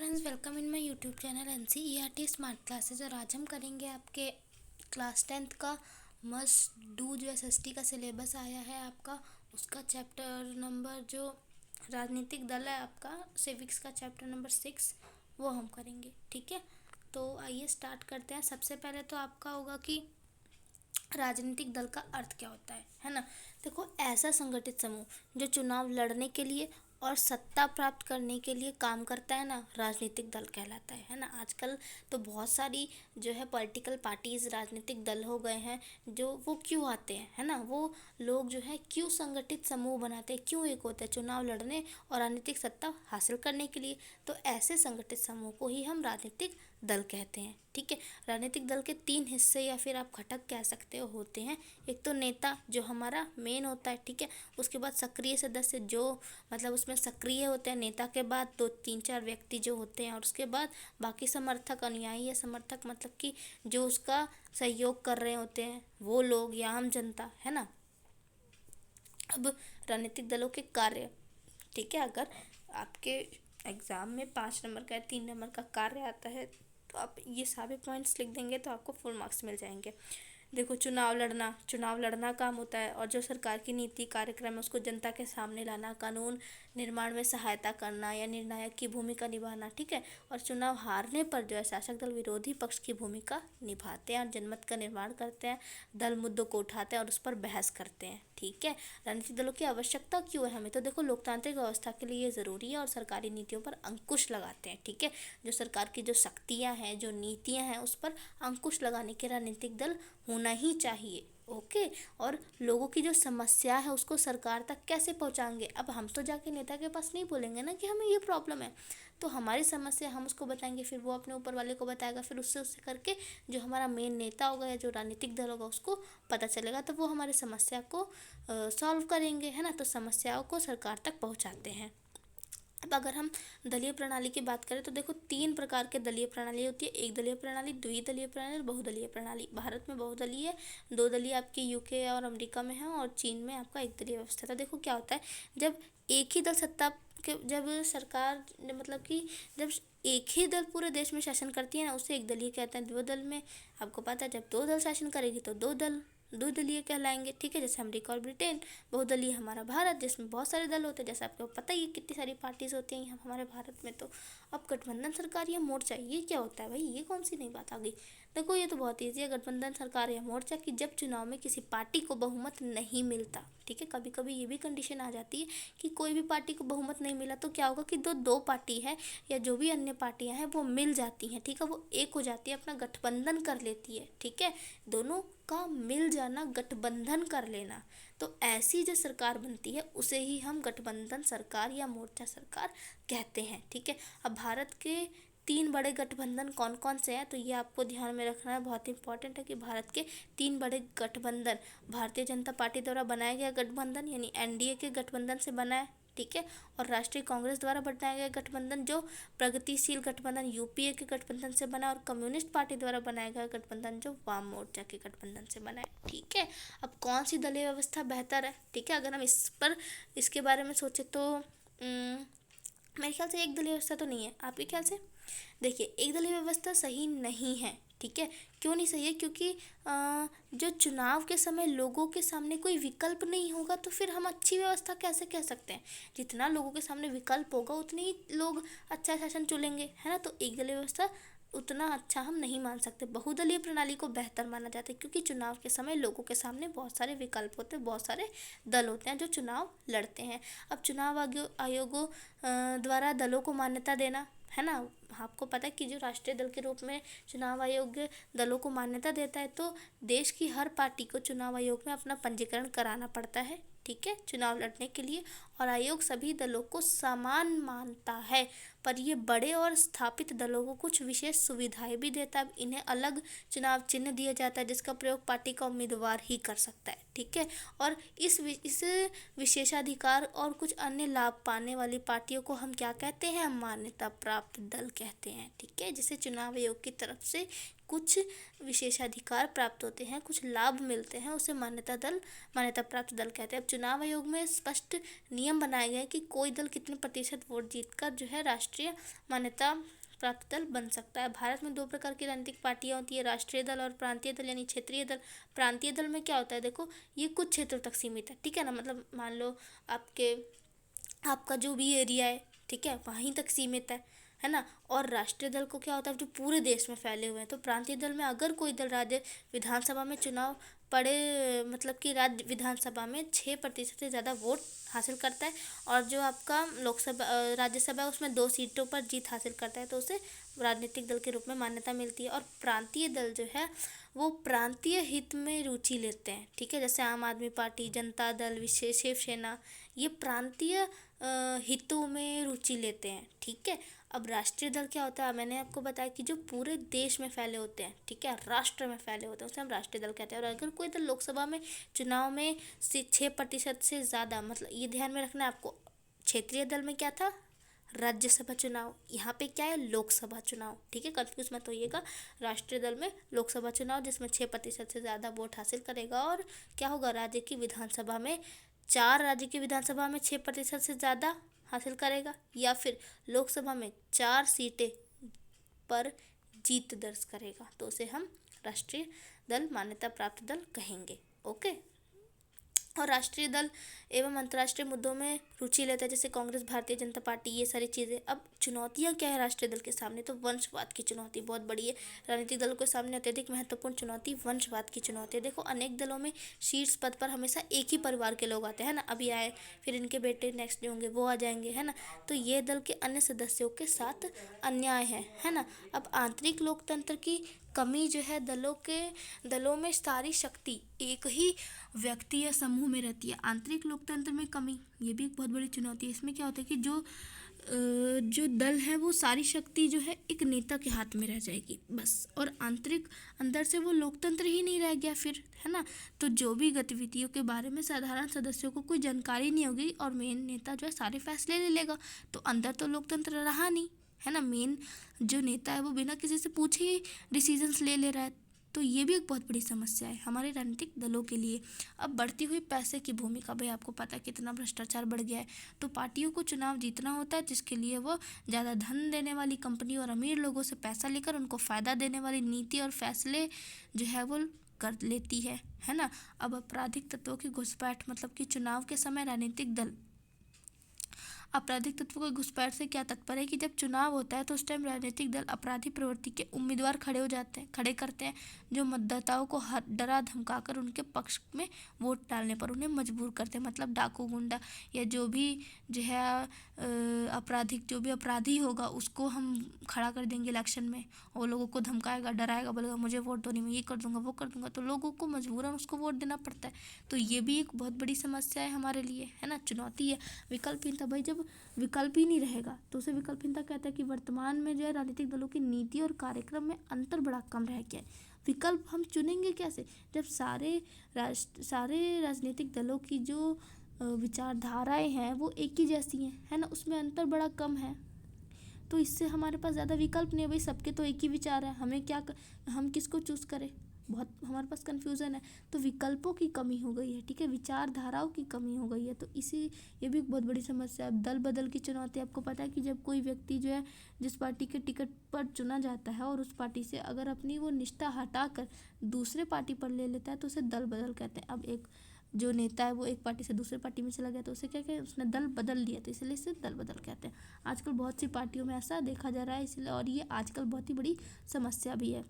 Friends, welcome in my YouTube channel NCERT smart classes. और आज हम करेंगे आपके क्लास 10th का मस्ट डू जो SST का सिलेबस आया है आपका, उसका चैप्टर नंबर जो राजनीतिक दल है आपका सिविक्स का चैप्टर नंबर 6 वो हम करेंगे। ठीक है, तो आइए स्टार्ट करते हैं। सबसे पहले तो आपका होगा कि राजनीतिक दल का अर्थ क्या होता है ना। देखो, ऐसा संगठित समूह जो चुनाव लड़ने के लिए और सत्ता प्राप्त करने के लिए काम करता है ना, राजनीतिक दल कहलाता है ना। आजकल तो बहुत सारी जो है पॉलिटिकल पार्टीज राजनीतिक दल हो गए हैं। जो वो क्यों आते हैं है ना, वो लोग जो है क्यों संगठित समूह बनाते हैं, क्यों एक होते हैं चुनाव लड़ने और राजनीतिक सत्ता हासिल करने के लिए। तो ऐसे संगठित समूह को ही हम राजनीतिक दल कहते हैं। ठीक है, राजनीतिक दल के 3 हिस्से या फिर आप घटक कह सकते हो होते हैं। एक तो नेता जो हमारा मेन होता है, ठीक है। उसके बाद सक्रिय सदस्य जो मतलब उसमें सक्रिय होते हैं। नेता के बाद 2-3-4 व्यक्ति जो होते हैं, और उसके बाद बाकी समर्थक, अनुयायी या समर्थक मतलब कि जो उसका सहयोग कर रहे होते हैं वो लोग या आम जनता, है ना। अब राजनीतिक दलों के कार्य, ठीक है, अगर आपके एग्ज़ाम में 5 नंबर का 3 नंबर का कार्य आता है तो आप ये सारे पॉइंट्स लिख देंगे तो आपको फुल मार्क्स मिल जाएंगे। देखो, चुनाव लड़ना काम होता है, और जो सरकार की नीति कार्यक्रम है उसको जनता के सामने लाना, कानून निर्माण में सहायता करना या निर्णायक की भूमिका निभाना। ठीक है, और चुनाव हारने पर जो है शासक दल विरोधी पक्ष की भूमिका निभाते हैं और जनमत का निर्माण करते हैं। दल मुद्दों को उठाते हैं और उस पर बहस करते हैं। ठीक है, राजनीतिक दलों की आवश्यकता क्यों है हमें, तो देखो लोकतांत्रिक व्यवस्था के लिए ये ज़रूरी है और सरकारी नीतियों पर अंकुश लगाते हैं। ठीक है, जो सरकार की जो शक्तियाँ हैं, जो नीतियाँ हैं, उस पर अंकुश लगाने के राजनीतिक दल होना ही चाहिए। ओके, और लोगों की जो समस्या है उसको सरकार तक कैसे पहुंचाएंगे। अब हम तो जाके नेता के पास नहीं बोलेंगे ना कि हमें ये प्रॉब्लम है, तो हमारी समस्या हम उसको बताएंगे, फिर वो अपने ऊपर वाले को बताएगा, फिर उससे करके जो हमारा मेन नेता होगा या जो राजनीतिक दल होगा उसको पता चलेगा, तो वो हमारी समस्या को सॉल्व करेंगे, है ना। तो समस्याओं को सरकार तक पहुँचाते हैं। अब अगर हम दलीय प्रणाली की बात करें तो देखो 3 प्रकार के दलीय प्रणाली होती है। एक दलीय प्रणाली, द्विदलीय प्रणाली और बहुदलीय प्रणाली। भारत में बहुदलीय है, 2 दलीय आपकी यूके और अमेरिका में है, और चीन में आपका एक दलीय व्यवस्था। तो देखो क्या होता है, जब एक ही दल सत्ता के जब सरकार मतलब कि जब एक ही दल पूरे देश में शासन करती है ना, उसे एक दलीय कहते हैं। 2 दल में आपको पता है जब 2 दल शासन करेगी तो 2 दल द्विदलीय कहलाएंगे। ठीक है, जैसे अमेरिका और ब्रिटेन। बहुदलीय हमारा भारत, जिसमें बहुत सारे दल होते हैं, जैसे आपको पता ही है कितनी सारी पार्टीज होती हैं हमारे भारत में। तो अब गठबंधन सरकार या मोर्चा, ये क्या होता है भाई, ये कौन सी नई बात आ गई। देखो, ये तो बहुत ईजी है। गठबंधन सरकार या मोर्चा की जब चुनाव में किसी पार्टी को बहुमत नहीं मिलता, ठीक है, कभी कभी ये भी कंडीशन आ जाती है कि कोई भी पार्टी को बहुमत नहीं मिला, तो क्या होगा कि दो पार्टी है या जो भी अन्य पार्टियां हैं वो मिल जाती हैं। ठीक है, वो एक हो जाती है, अपना गठबंधन कर लेती है। ठीक है, दोनों का मिल जाना, गठबंधन कर लेना। तो ऐसी जो सरकार बनती है उसे ही हम गठबंधन सरकार या मोर्चा सरकार कहते हैं। ठीक है, अब भारत के 3 बड़े गठबंधन कौन कौन से हैं, तो ये आपको ध्यान में रखना है, बहुत इंपॉर्टेंट है कि भारत के 3 बड़े गठबंधन भारतीय जनता पार्टी द्वारा बनाया गया गठबंधन यानी NDA के गठबंधन से बना है। ठीक है, और राष्ट्रीय कांग्रेस द्वारा बनाया गया गठबंधन जो प्रगतिशील गठबंधन UPA के गठबंधन से बना, और कम्युनिस्ट पार्टी द्वारा बनाया गया गठबंधन जो वाम मोर्चा के गठबंधन से बना है। ठीक है, अब कौन सी दलीय व्यवस्था बेहतर है, ठीक है, अगर हम इसके बारे में सोचे तो मेरे ख्याल से एक दलीय व्यवस्था तो नहीं है। आपके ख्याल से? देखिए, एक दलीय व्यवस्था सही नहीं है। ठीक है, क्यों नहीं सही है, क्योंकि जो चुनाव के समय लोगों के सामने कोई विकल्प नहीं होगा तो फिर हम अच्छी व्यवस्था कैसे कह सकते हैं। जितना लोगों के सामने विकल्प होगा उतने ही लोग अच्छा शासन चुनेंगे, है ना। तो एक दलीय व्यवस्था उतना अच्छा हम नहीं मान सकते। बहुदलीय प्रणाली को बेहतर माना जाता है, क्योंकि चुनाव के समय लोगों के सामने बहुत सारे विकल्प होते हैं, बहुत सारे दल होते हैं जो चुनाव लड़ते हैं। अब चुनाव आयोगों द्वारा दलों को मान्यता देना, है ना। आपको पता है कि जो राष्ट्रीय दल के रूप में चुनाव आयोग दलों को मान्यता देता है, तो देश की हर पार्टी को चुनाव आयोग में अपना पंजीकरण कराना पड़ता है। ठीक है, चुनाव लड़ने के लिए, और आयोग सभी दलों को समान मानता है, पर ये बड़े और स्थापित दलों को कुछ विशेष सुविधाएं भी देता है। इन्हें अलग चुनाव चिन्ह दिया जाता है जिसका प्रयोग पार्टी का उम्मीदवार ही कर सकता है। ठीक है, और इस विशेषाधिकार और कुछ अन्य लाभ पाने वाली पार्टियों को हम क्या कहते हैं, मान्यता प्राप्त दल कहते हैं। ठीक है, जिसे चुनाव आयोग की तरफ से कुछ विशेषाधिकार प्राप्त होते हैं, कुछ लाभ मिलते हैं, उसे मान्यता प्राप्त दल कहते हैं। अब चुनाव आयोग में स्पष्ट नियम बनाए गए कि कोई दल कितने प्रतिशत वोट जीतकर जो है राष्ट्रीय मान्यता प्राप्त दल बन सकता है। भारत में 2 प्रकार की राजनीतिक पार्टियां होती है, राष्ट्रीय दल और प्रांतीय दल यानी क्षेत्रीय दल। प्रांतीय दल में क्या होता है, देखो ये कुछ क्षेत्रों तक सीमित है, ठीक है ना, मतलब मान लो आपका जो भी एरिया है, ठीक है, वहीं तक सीमित है ना। और राष्ट्रीय दल को क्या होता है, जो पूरे देश में फैले हुए हैं। तो प्रांतीय दल में अगर कोई दल राज्य विधानसभा में चुनाव पड़े, मतलब कि राज्य विधानसभा में 6% से ज़्यादा वोट हासिल करता है और जो आपका लोकसभा राज्यसभा उसमें 2 सीटों पर जीत हासिल करता है, तो उसे राजनीतिक दल के रूप में मान्यता मिलती है। और प्रांतीय दल जो है वो प्रांतीय हित में रुचि लेते हैं, ठीक है, जैसे आम आदमी पार्टी, जनता दल, विशेष शिवसेना, ये प्रांतीय हितों में रुचि लेते हैं, ठीक है। अब राष्ट्रीय दल क्या होता है, मैंने आपको बताया कि जो पूरे देश में फैले होते हैं, ठीक है, राष्ट्र में फैले होते हैं, उसे हम राष्ट्रीय दल कहते हैं। और अगर कोई दल लोकसभा में चुनाव में 6% से ज़्यादा, मतलब ये ध्यान में रखना है आपको, क्षेत्रीय दल में क्या था, राज्यसभा चुनाव, यहाँ पे क्या है, लोकसभा चुनाव, ठीक है, कंफ्यूज मत होइएगा। राष्ट्रीय दल में लोकसभा चुनाव जिसमें 6% से ज़्यादा वोट हासिल करेगा और क्या होगा, राज्य की विधानसभा में 6% से ज़्यादा हासिल करेगा, या फिर लोकसभा में 4 सीटें पर जीत दर्ज करेगा, तो उसे हम राष्ट्रीय दल मान्यता प्राप्त दल कहेंगे। ओके। और राष्ट्रीय दल एवं अंतर्राष्ट्रीय मुद्दों में रुचि लेता है, जैसे कांग्रेस, भारतीय जनता पार्टी, ये सारी चीज़ें। अब चुनौतियां क्या है राष्ट्रीय दल के सामने, तो वंशवाद की चुनौती बहुत बड़ी है। राजनीतिक दल के सामने अत्यधिक महत्वपूर्ण चुनौती वंशवाद की चुनौती है। देखो अनेक दलों में शीर्ष पद पर हमेशा एक ही परिवार के लोग आते हैं ना, अभी आए, फिर इनके बेटे नेक्स्ट होंगे, वो आ जाएंगे, है ना, तो ये दल के अन्य सदस्यों के साथ अन्याय है ना। अब आंतरिक लोकतंत्र की कमी जो है, दलों में सारी शक्ति एक ही व्यक्ति या समूह में रहती है। आंतरिक लोकतंत्र में कमी, ये भी एक बहुत बड़ी चुनौती है। इसमें क्या होता है कि जो दल है वो सारी शक्ति जो है एक नेता के हाथ में रह जाएगी बस, और अंदर से वो लोकतंत्र ही नहीं रह गया फिर, है ना। तो जो भी गतिविधियों के बारे में साधारण सदस्यों को कोई जानकारी नहीं होगी और मेन नेता जो है सारे फैसले ले लेगा, तो अंदर तो लोकतंत्र रहा नहीं, है ना। मेन जो नेता है वो बिना किसी से पूछे ही डिसीजंस ले रहा है, तो ये भी एक बहुत बड़ी समस्या है हमारे राजनीतिक दलों के लिए। अब बढ़ती हुई पैसे की भूमिका, भाई आपको पता है कितना भ्रष्टाचार बढ़ गया है, तो पार्टियों को चुनाव जीतना होता है, जिसके लिए वो ज़्यादा धन देने वाली कंपनी और अमीर लोगों से पैसा लेकर उनको फ़ायदा देने वाली नीति और फैसले जो है वो कर लेती है ना। अब आपराधिक तत्वों की घुसपैठ, मतलब कि चुनाव के समय राजनीतिक दल आपराधिक तत्वों की घुसपैठ से क्या तात्पर्य है कि जब चुनाव होता है तो उस टाइम राजनीतिक दल अपराधी प्रवृत्ति के उम्मीदवार खड़े करते हैं, जो मतदाताओं को डरा धमकाकर उनके पक्ष में वोट डालने पर उन्हें मजबूर करते हैं। मतलब डाकू, गुंडा या जो भी जो है जो भी अपराधी होगा उसको हम खड़ा कर देंगे इलेक्शन में, और लोगों को धमकाएगा, डराएगा, बोलेगा मुझे वोट दो, नहीं मैं ये कर दूंगा, वो कर दूंगा, तो लोगों को मजबूरन उसको वोट देना पड़ता है। तो ये भी एक बहुत बड़ी समस्या है हमारे लिए, है ना, चुनौती है। विकल्पहीनता, भाई जब विकल्प ही नहीं रहेगा तो उसे विकल्पहीनता कहता है कि वर्तमान में जो है राजनीतिक दलों की नीति और कार्यक्रम में अंतर बड़ा कम रह गया है। विकल्प हम चुनेंगे कैसे जब सारे राजनीतिक दलों की जो विचारधाराएं हैं वो एक ही जैसी हैं, है ना, उसमें अंतर बड़ा कम है, तो इससे हमारे पास ज़्यादा विकल्प नहीं है। भाई सबके तो एक ही विचार है, हम किसको चूज़ करें, बहुत हमारे पास कन्फ्यूज़न है। तो विकल्पों की कमी हो गई है, ठीक है, विचारधाराओं की कमी हो गई है, तो ये भी एक बहुत बड़ी समस्या है। दल बदल की चुनौती, आपको पता है कि जब कोई व्यक्ति जो है जिस पार्टी के टिकट पर चुना जाता है और उस पार्टी से अगर अपनी वो निष्ठा हटाकर दूसरे पार्टी पर ले लेता है तो उसे दल बदल कहते हैं। अब एक जो नेता है वो एक पार्टी से दूसरे पार्टी में चला गया तो उसे क्या कहते हैं, उसने दल बदल लिया, तो इसलिए इसे दल बदल कहते हैं। आजकल बहुत सी पार्टियों में ऐसा देखा जा रहा है, इसलिए, और ये आजकल बहुत ही बड़ी समस्या भी है।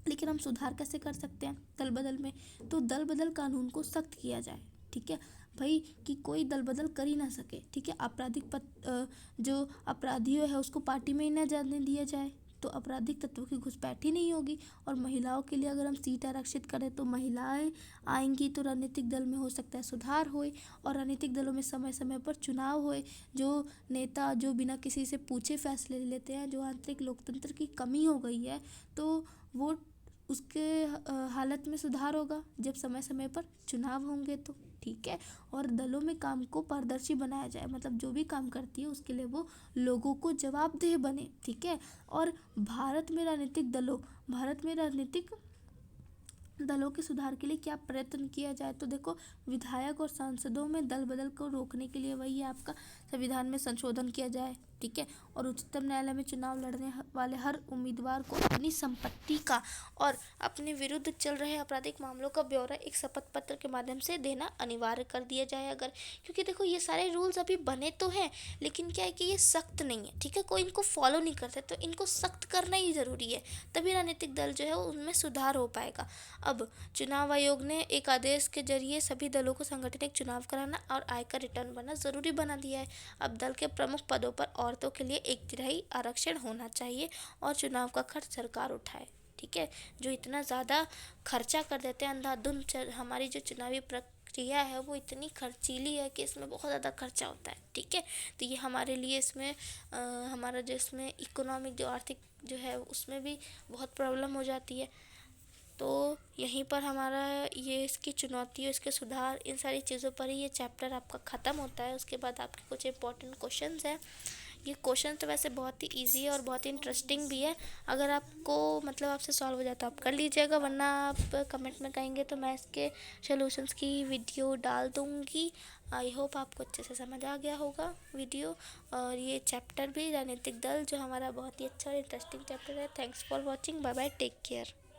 लेकिन हम सुधार कैसे कर सकते हैं दल बदल में, तो दल बदल कानून को सख्त किया जाए, ठीक है भाई, कि कोई दल बदल कर ही ना सके, ठीक है। जो अपराधियों है उसको पार्टी में ही ना जाने दिया जाए, तो आपराधिक तत्वों की घुसपैठ ही नहीं होगी। और महिलाओं के लिए अगर हम सीट आरक्षित करें तो महिलाएं आएंगी, तो राजनीतिक दल में हो सकता है सुधार होए, और राजनीतिक दलों में समय समय पर चुनाव होए। जो नेता जो बिना किसी से पूछे फैसले ले लेते हैं, जो आंतरिक लोकतंत्र की कमी हो गई है, तो वो उसके हालत में सुधार होगा जब समय समय पर चुनाव होंगे। तो ठीक है। और दलों में काम को पारदर्शी बनाया जाए, मतलब जो भी काम करती है उसके लिए वो लोगों को जवाबदेह बने, ठीक है। और भारत में राजनीतिक दलों के सुधार के लिए क्या प्रयत्न किया जाए, तो देखो विधायक और सांसदों में दल बदल को रोकने के लिए वही आपका संविधान में संशोधन किया जाए, ठीक है। और उच्चतम न्यायालय में चुनाव लड़ने वाले हर उम्मीदवार को अपनी संपत्ति का और अपने विरुद्ध चल रहे आपराधिक मामलों का ब्यौरा एक शपथ पत्र के माध्यम से देना अनिवार्य कर दिया जाए अगर, क्योंकि देखो ये सारे रूल्स अभी बने तो हैं लेकिन क्या है कि ये सख्त नहीं है, ठीक है, कोई इनको फॉलो नहीं करता, तो इनको सख्त करना ही ज़रूरी है, तभी राजनीतिक दल जो है उनमें सुधार हो पाएगा। अब चुनाव आयोग ने एक आदेश के जरिए सभी दलों को संगठित एक चुनाव कराना और आयकर रिटर्न भरना जरूरी बना दिया है। अब दल के प्रमुख पदों पर औरतों के लिए 1/3 आरक्षण होना चाहिए और चुनाव का खर्च सरकार उठाए, ठीक है। जो इतना ज़्यादा खर्चा कर देते हैं अंधाधुंध, हमारी जो चुनावी प्रक्रिया है वो इतनी खर्चीली है कि इसमें बहुत ज़्यादा खर्चा होता है, ठीक है। तो ये हमारे लिए इसमें हमारा जो इसमें इकोनॉमिक जो आर्थिक जो है उसमें भी बहुत प्रॉब्लम हो जाती है। तो यहीं पर हमारा ये इसकी चुनौती और इसके सुधार इन सारी चीज़ों पर ही ये चैप्टर आपका ख़त्म होता है। उसके बाद आपके कुछ इंपॉर्टेंट क्वेश्चंस हैं। ये क्वेश्चन तो वैसे बहुत ही इजी है और बहुत ही इंटरेस्टिंग भी है, अगर आपको मतलब आपसे सॉल्व हो जाता है आप कर लीजिएगा, वरना आप कमेंट में कहेंगे तो मैं इसके सॉल्यूशंस की वीडियो डाल दूँगी। आई होप आपको अच्छे से समझ आ गया होगा वीडियो और ये चैप्टर भी राजनीतिक दल जो हमारा बहुत ही अच्छा और इंटरेस्टिंग चैप्टर है। Thanks for watching, bye bye, take care.